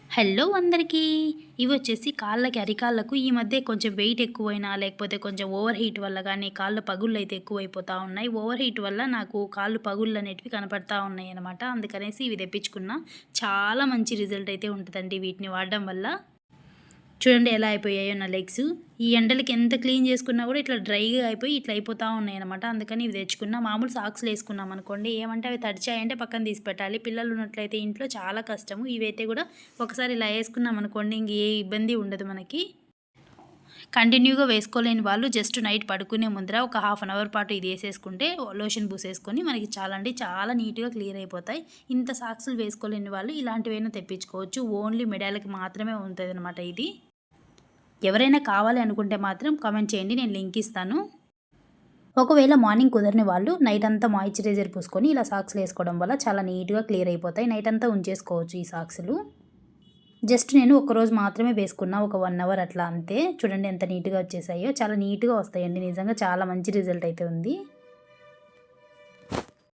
Hello అందరికీ. ఇవొచ్చేసి కాళ్ళకి, అరికాళ్ళకు ఈ మధ్య కొంచెం వెయిట్ ఎక్కువైనా, లేకపోతే కొంచెం ఓవర్ హీట్ వల్ల గానీ, కాళ్ళ పగుళ్ళైతే ఎక్కువైపోతా ఉన్నాయి. ఓవర్ హీట్ వల్ల నాకు కాళ్ళు పగుళ్ళనేటివి కనపడతా ఉన్నాయనమాట. అందుకనేసి ఇవి తెప్పించుకున్నా. చాలా మంచి రిజల్ట్ అయితే ఉంటదండి వీటిని వాడడం వల్ల. చూడండి ఎలా అయిపోయాయో నా లెగ్స్. ఈ ఎండలకి ఎంత క్లీన్ చేసుకున్నా కూడా ఇట్లా డ్రైగా అయిపోయి ఇట్లా అయిపోతా ఉన్నాయన్నమాట. అందుకని ఇవి తెచ్చుకున్నా. మామూలు సాక్స్‌లు వేసుకున్నాం అనుకోండి, ఏమంటే అవి తడిచాయంటే పక్కన తీసి పెట్టాలి. పిల్లలు ఉన్నట్లయితే ఇంట్లో చాలా కష్టము. ఇవైతే కూడా ఒకసారి ఇలా వేసుకున్నాం అనుకోండి, ఇంక ఏ ఇబ్బంది ఉండదు మనకి. కంటిన్యూగా వేసుకోలేని వాళ్ళు జస్ట్ నైట్ పడుకునే ముందర ఒక హాఫ్ అన్ అవర్ పాటు ఇది వేసేసుకుంటే, లోషన్ పూసేసుకొని మనకి చాలా అంటే చాలా నీట్‌గా క్లియర్ అయిపోతాయి. ఇంత సాక్స్‌లు వేసుకోలేని వాళ్ళు ఇలాంటివైనా తెప్పించుకోవచ్చు. ఓన్లీ మెడలకి మాత్రమే ఉంటదనమాట ఇది. ఎవరైనా కావాలి అనుకుంటే మాత్రం కామెంట్ చేయండి, నేను లింక్ ఇస్తాను. ఒకవేళ మార్నింగ్ కుదరని వాళ్ళు నైట్ అంతా మాయిశ్చరైజర్ పూసుకొని ఇలా సాక్స్‌లు వేసుకోవడం వల్ల చాలా నీట్‌గా క్లియర్ అయిపోతాయి. నైట్ అంతా ఉంచేసుకోవచ్చు ఈ సాక్స్‌లు. జస్ట్ నేను ఒకరోజు మాత్రమే వేసుకున్నా, ఒక 1 అవర్ అట్లా అంతే. చూడండి ఎంత నీట్‌గా వచ్చేసాయో. చాలా నీట్‌గా వస్తాయండి, నిజంగా చాలా మంచి రిజల్ట్ అయితే ఉంది.